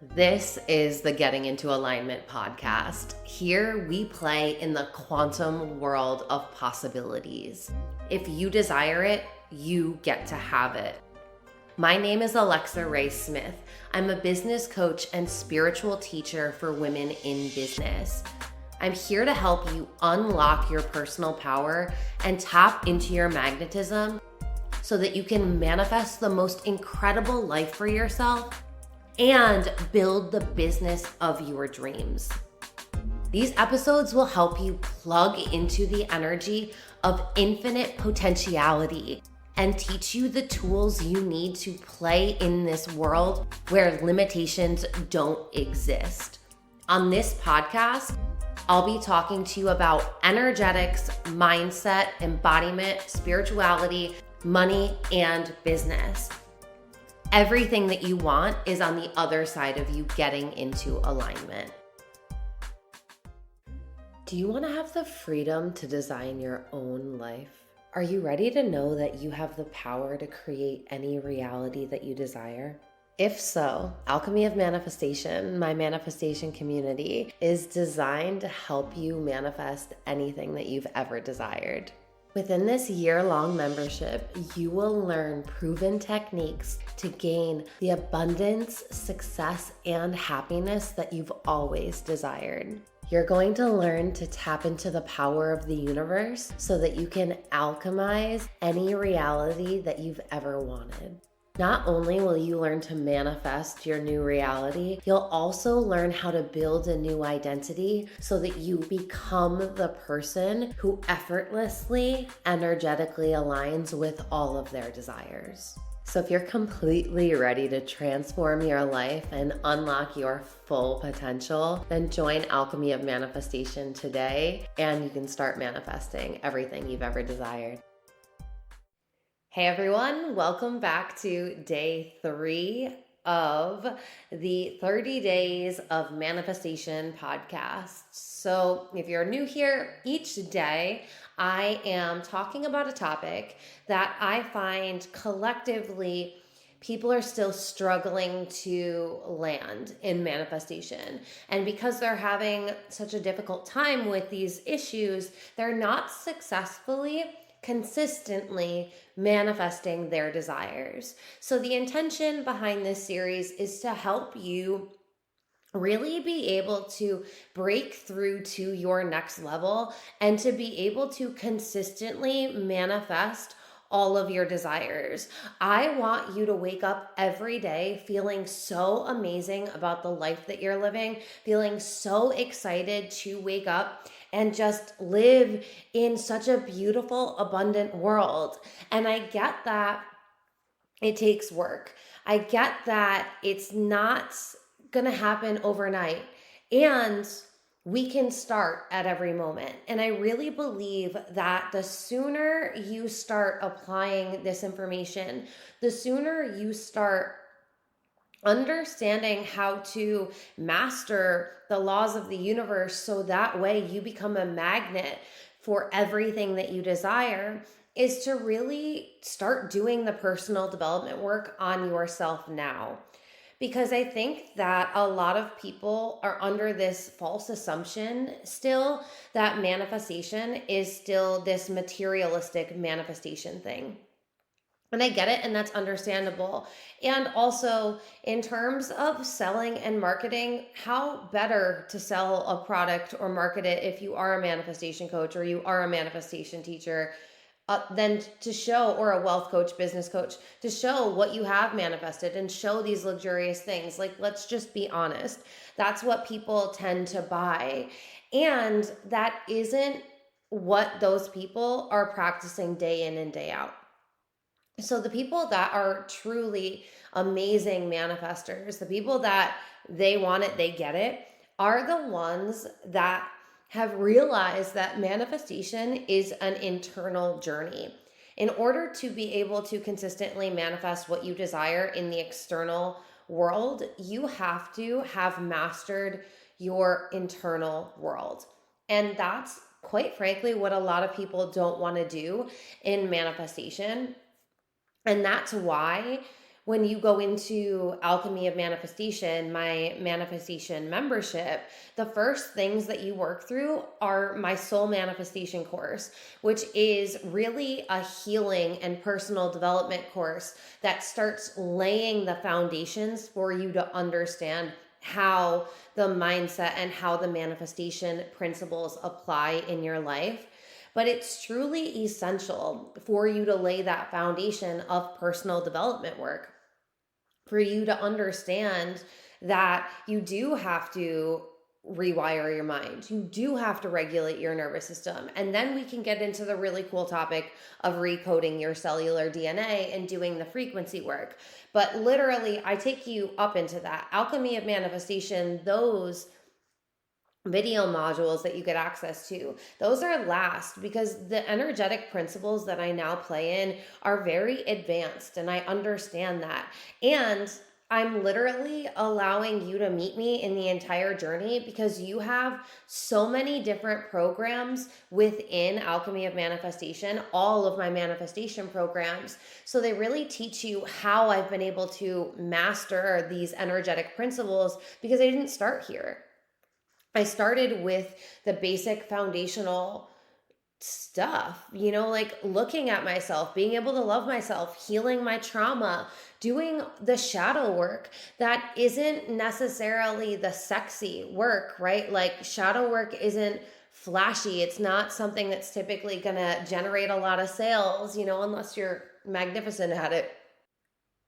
This is the Getting Into Alignment podcast. Here we play in the quantum world of possibilities. If you desire it, you get to have it. My name is Alexa Ray Smith. I'm a business coach and spiritual teacher for women in business. I'm here to help you unlock your personal power and tap into your magnetism so that you can manifest the most incredible life for yourself and build the business of your dreams. These episodes will help you plug into the energy of infinite potentiality and teach you the tools you need to play in this world where limitations don't exist. On this podcast, I'll be talking to you about energetics, mindset, embodiment, spirituality, money, and business. Everything that you want is on the other side of you getting into alignment. Do you want to have the freedom to design your own life? Are you ready to know that you have the power to create any reality that you desire? If so, Alchemy of Manifestation, my manifestation community, is designed to help you manifest anything that you've ever desired. Within this year-long membership, you will learn proven techniques to gain the abundance, success, and happiness that you've always desired. You're going to learn to tap into the power of the universe so that you can alchemize any reality that you've ever wanted. Not only will you learn to manifest your new reality, you'll also learn how to build a new identity so that you become the person who effortlessly, energetically aligns with all of their desires. So if you're completely ready to transform your life and unlock your full potential, then join Alchemy of Manifestation today, and you can start manifesting everything you've ever desired. Hey everyone, welcome back to day 3 of the 30 Days of Manifestation podcast. So if you're new here, each day I am talking about a topic that I find collectively people are still struggling to land in manifestation. And because they're having such a difficult time with these issues, they're not consistently manifesting their desires. So the intention behind this series is to help you really be able to break through to your next level and to be able to consistently manifest all of your desires. I want you to wake up every day feeling so amazing about the life that you're living, feeling so excited to wake up and just live in such a beautiful, abundant world. And I get that it takes work. I get that it's not gonna happen overnight. And we can start at every moment. And I really believe that the sooner you start applying this information, the sooner you start understanding how to master the laws of the universe so that way you become a magnet for everything that you desire, is to really start doing the personal development work on yourself now. Because I think that a lot of people are under this false assumption still that manifestation is still this materialistic manifestation thing. And I get it, and that's understandable. And also, in terms of selling and marketing, how better to sell a product or market it if you are a manifestation coach or you are a manifestation teacher than to show, or a wealth coach, business coach, to show what you have manifested and show these luxurious things. Like, let's just be honest. That's what people tend to buy. And that isn't what those people are practicing day in and day out. So the people that are truly amazing manifestors, the people that they want it, they get it, are the ones that have realized that manifestation is an internal journey. In order to be able to consistently manifest what you desire in the external world, you have to have mastered your internal world. And that's quite frankly what a lot of people don't want to do in manifestation. And that's why when you go into Alchemy of Manifestation, my manifestation membership, the first things that you work through are my soul manifestation course, which is really a healing and personal development course that starts laying the foundations for you to understand how the mindset and how the manifestation principles apply in your life. But it's truly essential for you to lay that foundation of personal development work, for you to understand that you do have to rewire your mind. You do have to regulate your nervous system. And then we can get into the really cool topic of recoding your cellular DNA and doing the frequency work. But literally, I take you up into that. Alchemy of Manifestation, those video modules that you get access to, those are last, because the energetic principles that I now play in are very advanced, and I understand that. And I'm literally allowing you to meet me in the entire journey because you have so many different programs within Alchemy of Manifestation, all of my manifestation programs. So they really teach you how I've been able to master these energetic principles, because I didn't start here. I started with the basic foundational stuff, like looking at myself, being able to love myself, healing my trauma, doing the shadow work that isn't necessarily the sexy work, right? Like shadow work isn't flashy. It's not something that's typically going to generate a lot of sales, unless you're magnificent at it.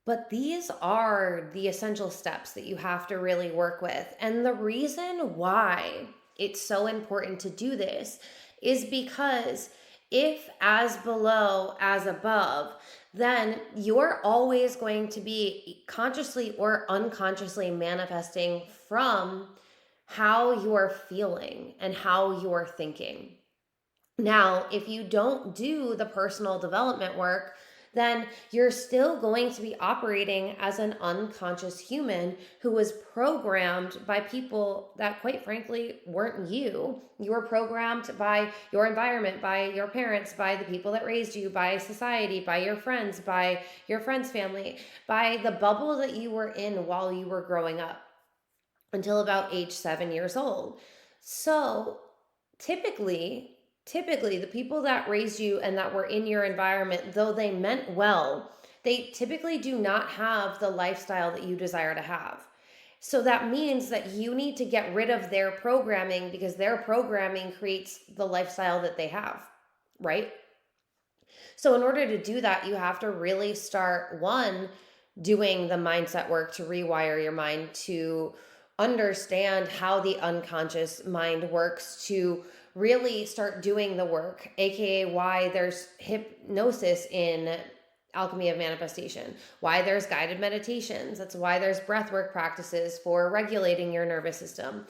But these are the essential steps that you have to really work with. And the reason why it's so important to do this is because if as below, as above, then you're always going to be consciously or unconsciously manifesting from how you're feeling and how you're thinking. Now, if you don't do the personal development work, then you're still going to be operating as an unconscious human who was programmed by people that, quite frankly, weren't you. You were programmed by your environment, by your parents, by the people that raised you, by society, by your friends' family, by the bubble that you were in while you were growing up until about age 7 years old. So typically the people that raised you and that were in your environment, though they meant well, they typically do not have the lifestyle that you desire to have. So that means that you need to get rid of their programming, because their programming creates the lifestyle that they have, right? So in order to do that, you have to really start, one, doing the mindset work to rewire your mind, to understand how the unconscious mind works, to really start doing the work, aka why there's hypnosis in Alchemy of Manifestation, why there's guided meditations. That's why there's breathwork practices for regulating your nervous system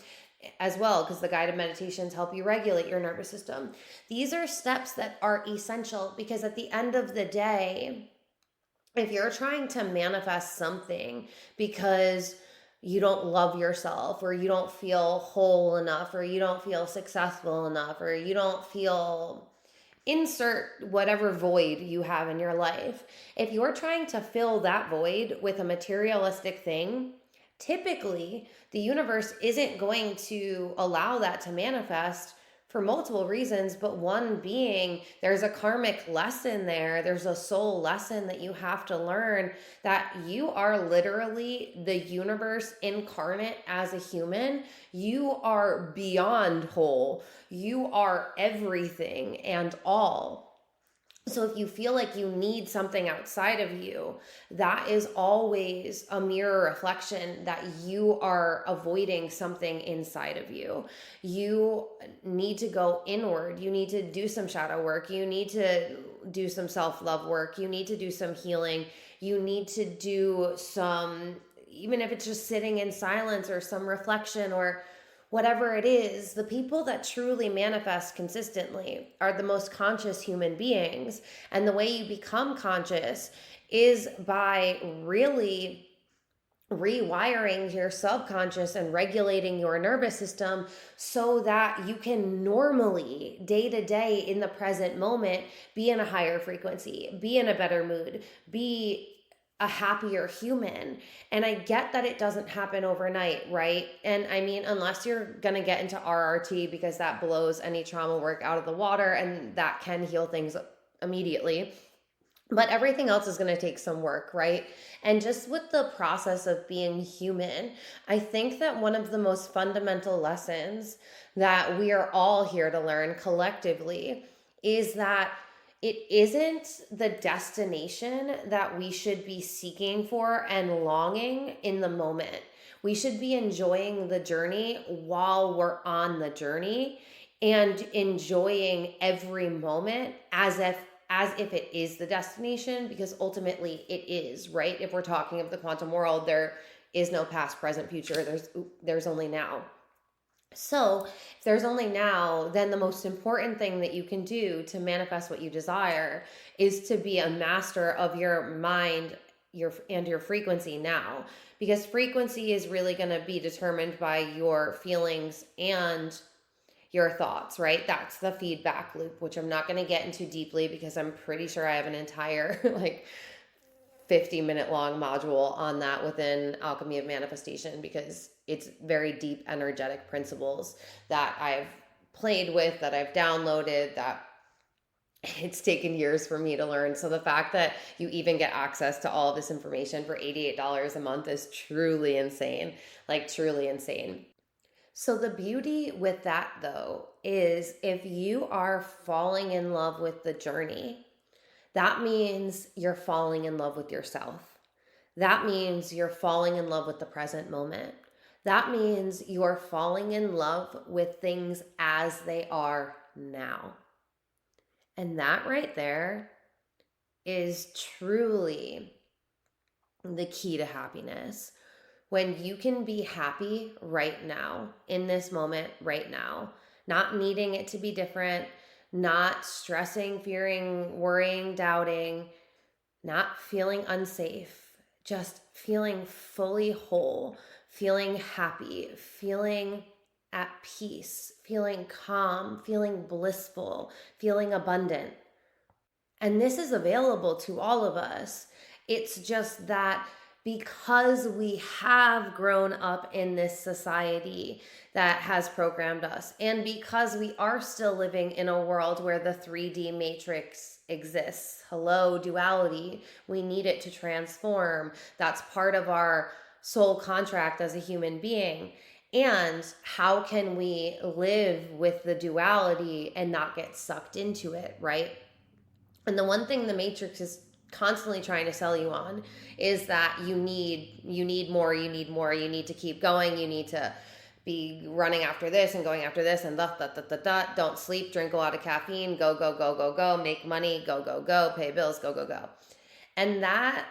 as well, because the guided meditations help you regulate your nervous system. These are steps that are essential, because at the end of the day, if you're trying to manifest something because you don't love yourself, or you don't feel whole enough, or you don't feel successful enough, or you don't feel, insert whatever void you have in your life. If you're trying to fill that void with a materialistic thing, typically the universe isn't going to allow that to manifest, for multiple reasons, but one being there's a karmic lesson there. There's a soul lesson that you have to learn, that you are literally the universe incarnate as a human. You are beyond whole. You are everything and all. So if you feel like you need something outside of you, that is always a mirror reflection that you are avoiding something inside of you. You need to go inward. You need to do some shadow work. You need to do some self-love work. You need to do some healing. You need to do some, even if it's just sitting in silence or some reflection or whatever it is. The people that truly manifest consistently are the most conscious human beings. And the way you become conscious is by really rewiring your subconscious and regulating your nervous system, so that you can normally, day to day, in the present moment, be in a higher frequency, be in a better mood, be a happier human. And I get that it doesn't happen overnight, right? And I mean, unless you're going to get into RRT, because that blows any trauma work out of the water and that can heal things immediately. But everything else is going to take some work, right? And just with the process of being human, I think that one of the most fundamental lessons that we are all here to learn collectively is that it isn't the destination that we should be seeking for and longing in the moment. We should be enjoying the journey while we're on the journey and enjoying every moment as if it is the destination, because ultimately it is, right? If we're talking of the quantum world, there is no past, present, future. There's only now. So if there's only now, then the most important thing that you can do to manifest what you desire is to be a master of your mind, your frequency now, because frequency is really going to be determined by your feelings and your thoughts, right? That's the feedback loop, which I'm not going to get into deeply because I'm pretty sure I have an entire like 50-minute long module on that within Alchemy of Manifestation, because it's very deep energetic principles that I've played with, that I've downloaded, that it's taken years for me to learn. So the fact that you even get access to all of this information for $88 a month is truly insane, like truly insane. So the beauty with that, though, is if you are falling in love with the journey, that means you're falling in love with yourself. That means you're falling in love with the present moment. That means you're falling in love with things as they are now. And that right there is truly the key to happiness. When you can be happy right now, in this moment right now, not needing it to be different, not stressing, fearing, worrying, doubting, not feeling unsafe, just feeling fully whole, feeling happy, feeling at peace, feeling calm, feeling blissful, feeling abundant. And this is available to all of us. It's just that because we have grown up in this society that has programmed us, and because we are still living in a world where the 3D matrix exists, hello, duality, we need it to transform. That's part of our soul contract as a human being. And how can we live with the duality and not get sucked into it, right? And the one thing the matrix is constantly trying to sell you on is that you need more, you need to keep going, you need to be running after this and going after this and don't sleep, drink a lot of caffeine, go, make money, go, pay bills, go. And that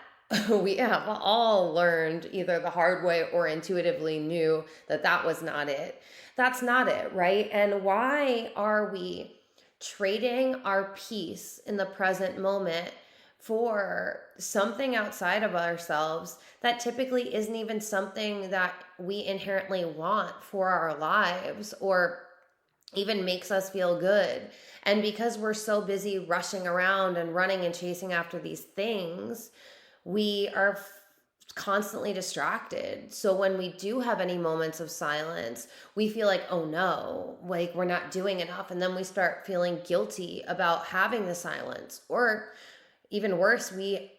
we have all learned either the hard way or intuitively knew that that was not it. That's not it, right? And why are we trading our peace in the present moment for something outside of ourselves that typically isn't even something that we inherently want for our lives or even makes us feel good? And because we're so busy rushing around and running and chasing after these things, we are constantly distracted. So when we do have any moments of silence, we feel like, oh no, like we're not doing enough. And then we start feeling guilty about having the silence. Or even worse, the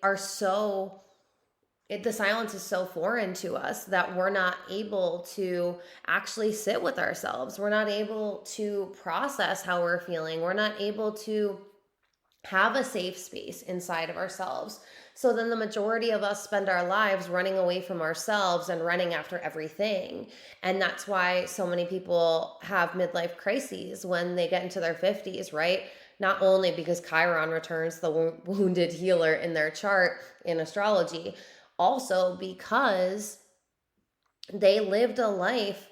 silence is so foreign to us that we're not able to actually sit with ourselves. We're not able to process how we're feeling. We're not able to have a safe space inside of ourselves. So then the majority of us spend our lives running away from ourselves and running after everything. And that's why so many people have midlife crises when they get into their 50s, right? Not only because Chiron returns, the wounded healer in their chart in astrology, also because they lived a life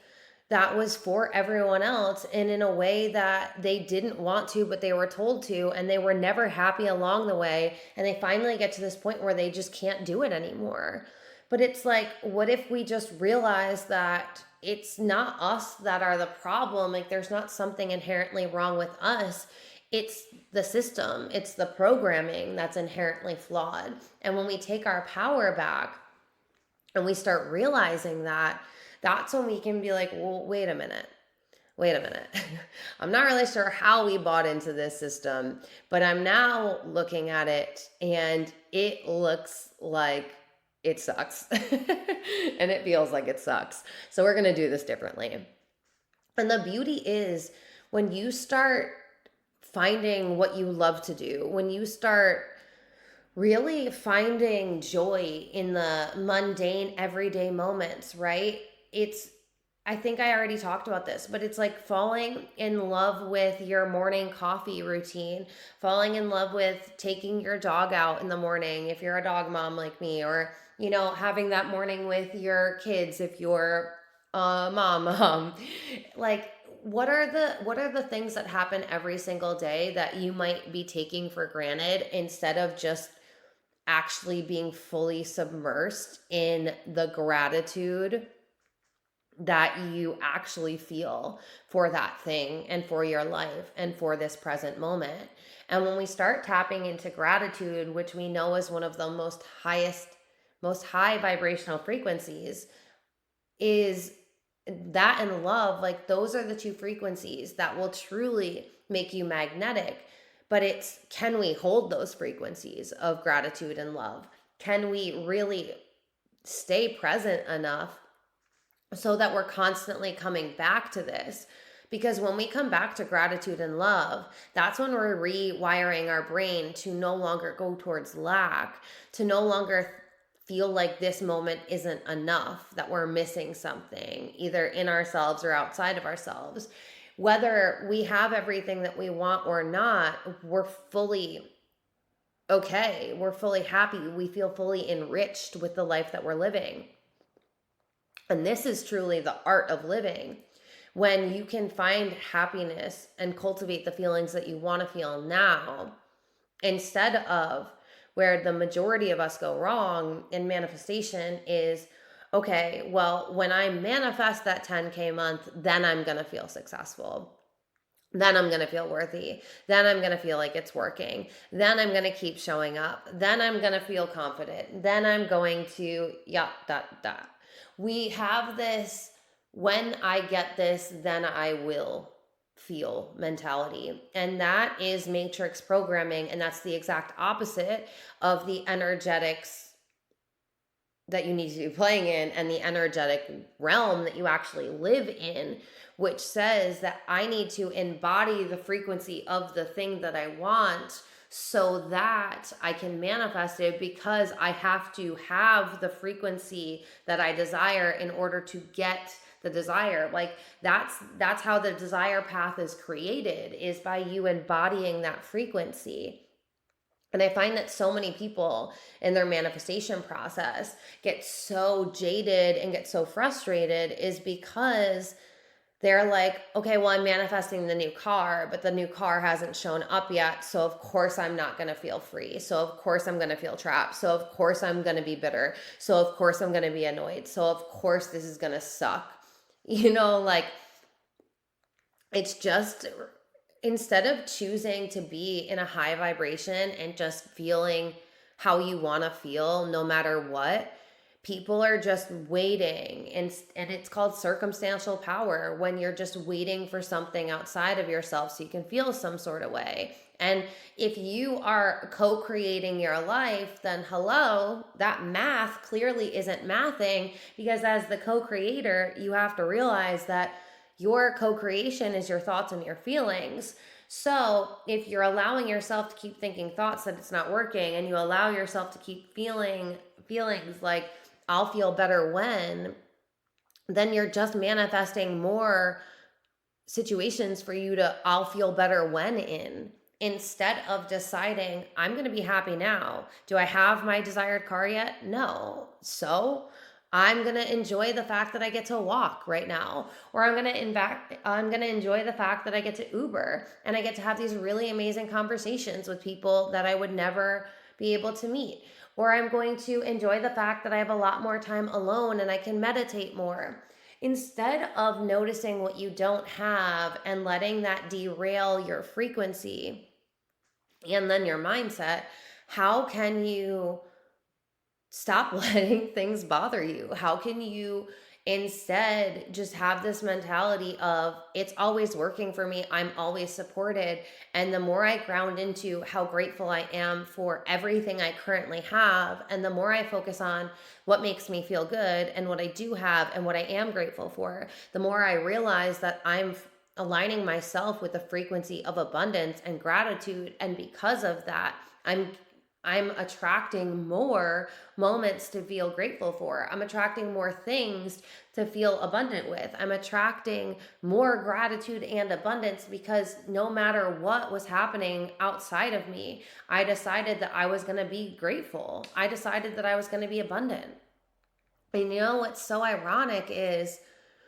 that was for everyone else and in a way that they didn't want to, but they were told to, and they were never happy along the way. And they finally get to this point where they just can't do it anymore. But it's like, what if we just realize that it's not us that are the problem? Like, there's not something inherently wrong with us. It's the system, it's the programming that's inherently flawed. And when we take our power back and we start realizing that, that's when we can be like, well, wait a minute. I'm not really sure how we bought into this system, but I'm now looking at it and it looks like it sucks. And it feels like it sucks. So we're going to do this differently. And the beauty is when you start finding what you love to do, when you start really finding joy in the mundane everyday moments, right? I think I already talked about this, but it's like falling in love with your morning coffee routine, falling in love with taking your dog out in the morning if you're a dog mom like me, or, having that morning with your kids if you're a mom. Like, what are the things that happen every single day that you might be taking for granted instead of just actually being fully submersed in the gratitude that you actually feel for that thing and for your life and for this present moment? And when we start tapping into gratitude, which we know is one of the most high vibrational frequencies, is that and love, like those are the two frequencies that will truly make you magnetic. But it's, can we hold those frequencies of gratitude and love? Can we really stay present enough so that we're constantly coming back to this? Because when we come back to gratitude and love, that's when we're rewiring our brain to no longer go towards lack, to no longer feel like this moment isn't enough, that we're missing something, either in ourselves or outside of ourselves. Whether we have everything that we want or not, we're fully okay. We're fully happy. We feel fully enriched with the life that we're living. And this is truly the art of living. When you can find happiness and cultivate the feelings that you want to feel now, instead of where the majority of us go wrong in manifestation is, okay, well, when I manifest that 10K month, then I'm going to feel successful. Then I'm going to feel worthy. Then I'm going to feel like it's working. Then I'm going to keep showing up. Then I'm going to feel confident. Then I'm going to, We have this, when I get this, then I will feel mentality. And that is matrix programming. And that's the exact opposite of the energetics that you need to be playing in and the energetic realm that you actually live in, which says that I need to embody the frequency of the thing that I want so that I can manifest it, because I have to have the frequency that I desire in order to get the desire. Like that's how the desire path is created, is by you embodying that frequency. And I find that so many people in their manifestation process get so jaded and get so frustrated is because they're like, okay, well, I'm manifesting the new car, but the new car hasn't shown up yet. So of course I'm not going to feel free. So of course I'm going to feel trapped. So of course I'm going to be bitter. So of course I'm going to be annoyed. So of course this is going to suck. Like, it's just, instead of choosing to be in a high vibration and just feeling how you want to feel no matter what, people are just waiting. And it's called circumstantial power, when you're just waiting for something outside of yourself so you can feel some sort of way. And if you are co-creating your life, then hello, that math clearly isn't mathing, because as the co-creator, you have to realize that your co-creation is your thoughts and your feelings. So if you're allowing yourself to keep thinking thoughts that it's not working, and you allow yourself to keep feeling feelings like, I'll feel better when, then you're just manifesting more situations for you to, I'll feel better when in, instead of deciding, I'm going to be happy now. Do I have my desired car yet? No. So I'm going to enjoy the fact that I get to walk right now, or I'm going to enjoy the fact that I get to Uber and I get to have these really amazing conversations with people that I would never be able to meet. Or I'm going to enjoy the fact that I have a lot more time alone and I can meditate more. instead of noticing what you don't have and letting that derail your frequency and then your mindset, how can you stop letting things bother you? How can you instead just have this mentality of it's always working for me, I'm always supported? And the more I ground into how grateful I am for everything I currently have, and the more I focus on what makes me feel good and what I do have and what I am grateful for, the more I realize that I'm aligning myself with the frequency of abundance and gratitude. And because of that, I'm attracting more moments to feel grateful for. I'm attracting more things to feel abundant with. I'm attracting more gratitude and abundance because no matter what was happening outside of me, I decided that I was going to be grateful. I decided that I was going to be abundant. And you know what's so ironic is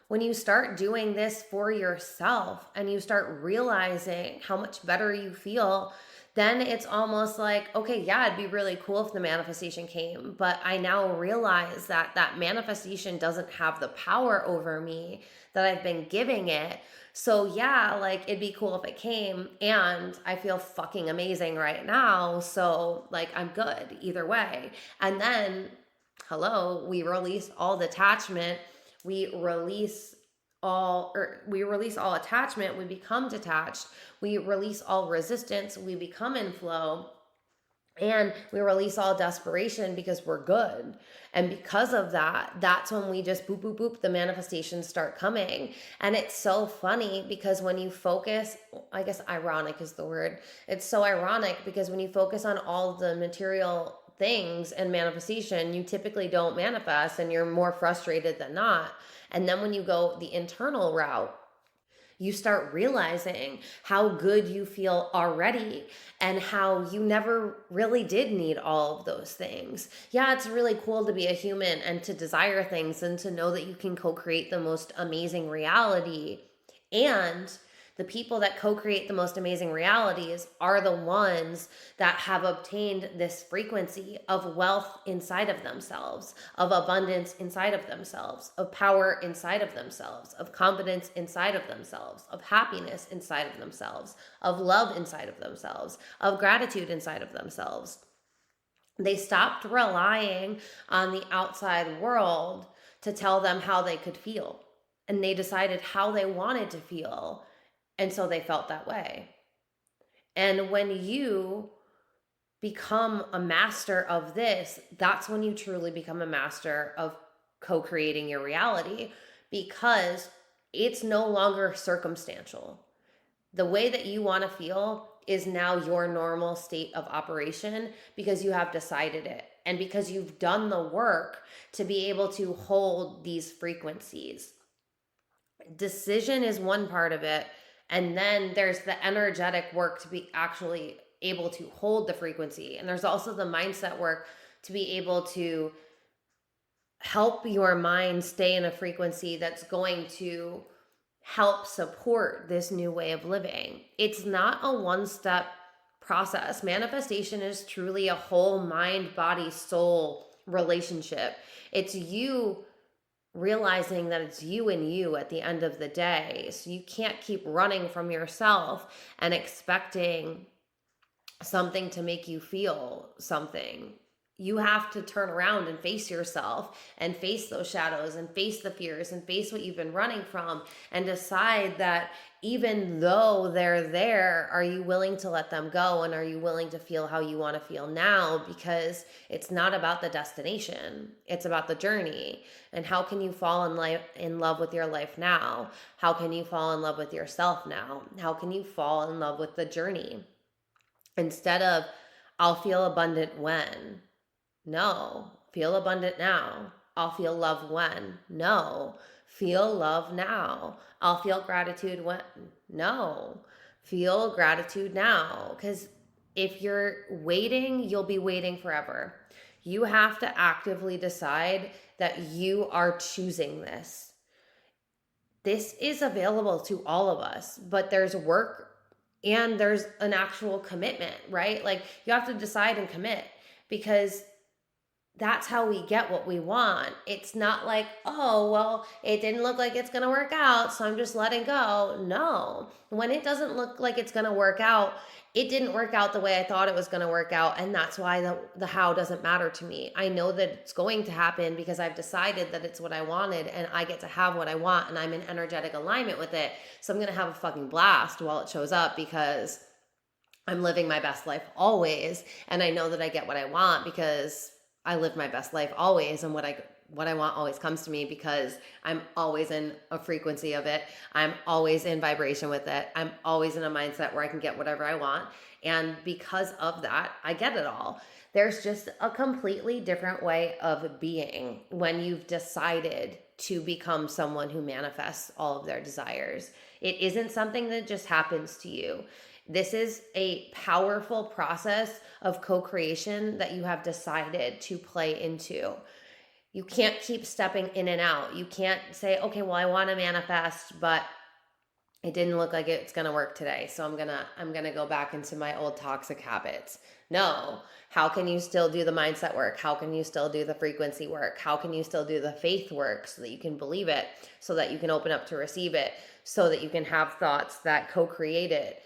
when you start doing this for yourself and you start realizing how much better you feel, then it's almost like, okay, yeah, it'd be really cool if the manifestation came, but I now realize that that manifestation doesn't have the power over me that I've been giving it. So yeah, like it'd be cool if it came, and I feel fucking amazing right now. So like I'm good either way. And then, hello, we release all detachment. We release all attachment, we become detached. We release all resistance, we become in flow. And we release all desperation because we're good. And because of that, that's when we just boop, boop, boop, the manifestations start coming. And it's so funny because when you focus, I guess ironic is the word. It's so ironic because when you focus on all the material things and manifestation, you typically don't manifest and you're more frustrated than not. And then when you go the internal route, you start realizing how good you feel already and how you never really did need all of those things. Yeah, it's really cool to be a human and to desire things and to know that you can co-create the most amazing reality. And the people that co-create the most amazing realities are the ones that have obtained this frequency of wealth inside of themselves, of abundance inside of themselves, of power inside of themselves, of confidence inside of themselves, of happiness inside of themselves, of love inside of themselves, of gratitude inside of themselves. They stopped relying on the outside world to tell them how they could feel, and they decided how they wanted to feel. And so they felt that way. And when you become a master of this, that's when you truly become a master of co-creating your reality, because it's no longer circumstantial. The way that you want to feel is now your normal state of operation because you have decided it and because you've done the work to be able to hold these frequencies. Decision is one part of it. And then there's the energetic work to be actually able to hold the frequency. And there's also the mindset work to be able to help your mind stay in a frequency that's going to help support this new way of living. It's not a one-step process. Manifestation is truly a whole mind, body, soul relationship. It's you realizing that it's you and you at the end of the day. So you can't keep running from yourself and expecting something to make you feel something. You have to turn around and face yourself and face those shadows and face the fears and face what you've been running from and decide that even though they're there, are you willing to let them go, and are you willing to feel how you want to feel now? Because it's not about the destination, it's about the journey. And how can you fall in love with your life now? How can you fall in love with yourself now? How can you fall in love with the journey? Instead of, I'll feel abundant when. No, feel abundant now. I'll feel love when. No, feel love now. I'll feel gratitude when. No, feel gratitude now. Because if you're waiting, you'll be waiting forever. You have to actively decide that you are choosing this. This is available to all of us, but there's work and there's an actual commitment, right? Like you have to decide and commit, because that's how we get what we want. It's not like, oh, well, it didn't look like it's going to work out, so I'm just letting go. No. When it doesn't look like it's going to work out, it didn't work out the way I thought it was going to work out. And that's why the how doesn't matter to me. I know that it's going to happen because I've decided that it's what I wanted and I get to have what I want and I'm in energetic alignment with it. So I'm going to have a fucking blast while it shows up because I'm living my best life always. And I know that I get what I want because I live my best life always, and what I want always comes to me because I'm always in a frequency of it. I'm always in vibration with it. I'm always in a mindset where I can get whatever I want. And because of that, I get it all. There's just a completely different way of being when you've decided to become someone who manifests all of their desires. It isn't something that just happens to you. This is a powerful process of co-creation that you have decided to play into. You can't keep stepping in and out. You can't say, okay, well, I want to manifest, but it didn't look like it's going to work today. So I'm going to go back into my old toxic habits. No. How can you still do the mindset work? How can you still do the frequency work? How can you still do the faith work so that you can believe it, so that you can open up to receive it, so that you can have thoughts that co-create it?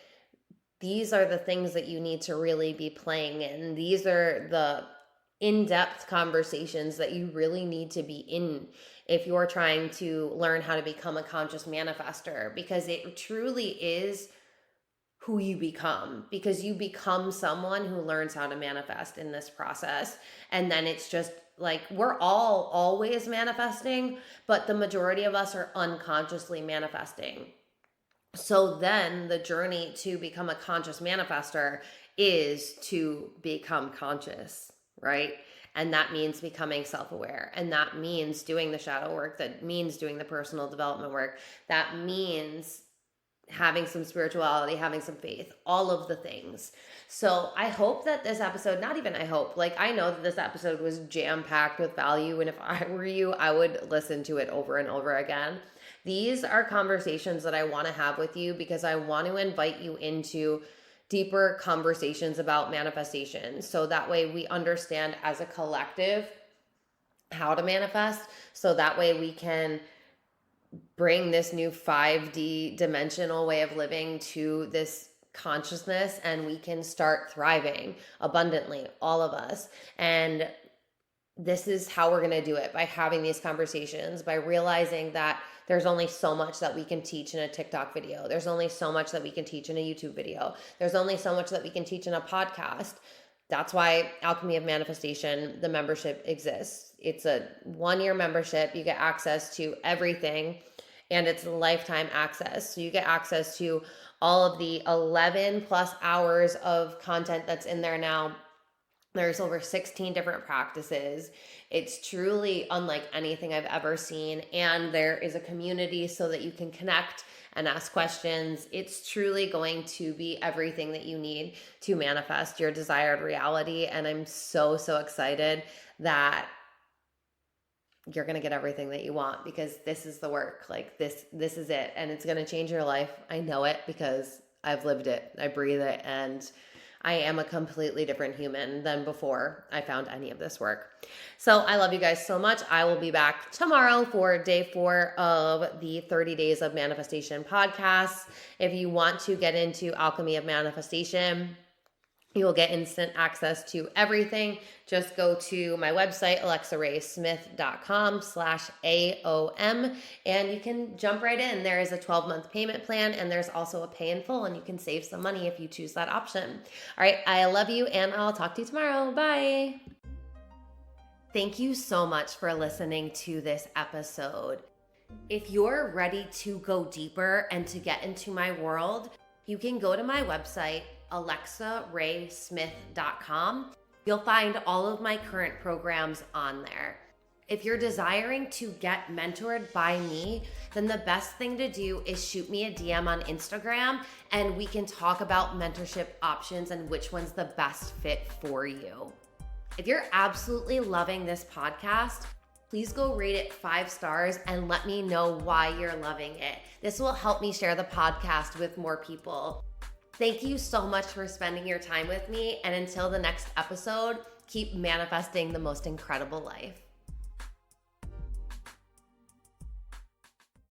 These are the things that you need to really be playing in. These are the in-depth conversations that you really need to be in if you're trying to learn how to become a conscious manifester, because it truly is who you become, because you become someone who learns how to manifest in this process. And then it's just like, we're all always manifesting, but the majority of us are unconsciously manifesting. So then the journey to become a conscious manifester is to become conscious, right? And that means becoming self-aware. And that means doing the shadow work. That means doing the personal development work. That means having some spirituality, having some faith, all of the things. So I hope that this episode, not even I hope, like I know that this episode was jam-packed with value. And if I were you, I would listen to it over and over again. These are conversations that I want to have with you because I want to invite you into deeper conversations about manifestation. So that way we understand as a collective how to manifest. So that way we can bring this new 5D dimensional way of living to this consciousness, and we can start thriving abundantly, all of us. And this is how we're going to do it, by having these conversations, by realizing that there's only so much that we can teach in a TikTok video. There's only so much that we can teach in a YouTube video. There's only so much that we can teach in a podcast. That's why Alchemy of Manifestation, the membership, exists. It's a 1-year membership. You get access to everything, and it's lifetime access. So you get access to all of the 11 plus hours of content that's in there now. There's over 16 different practices. It's truly unlike anything I've ever seen. And there is a community so that you can connect and ask questions. It's truly going to be everything that you need to manifest your desired reality. And I'm so, so excited that you're going to get everything that you want, because this is the work. Like this is it. And it's going to change your life. I know it because I've lived it. I breathe it. And I am a completely different human than before I found any of this work. So I love you guys so much. I will be back tomorrow for day 4 of the 30 Days of Manifestation podcast. If you want to get into Alchemy of Manifestation, you will get instant access to everything. Just go to my website, alexaraysmith.com/AOM, and you can jump right in. There is a 12-month payment plan, and there's also a pay in full, and you can save some money if you choose that option. All right, I love you, and I'll talk to you tomorrow. Bye. Thank you so much for listening to this episode. If you're ready to go deeper and to get into my world, you can go to my website, alexaraysmith.com. You'll find all of my current programs on there. If you're desiring to get mentored by me, then the best thing to do is shoot me a DM on Instagram, and we can talk about mentorship options and which one's the best fit for you. If you're absolutely loving this podcast, please go rate it 5 stars and let me know why you're loving it. This will help me share the podcast with more people. Thank you so much for spending your time with me, and until the next episode, keep manifesting the most incredible life.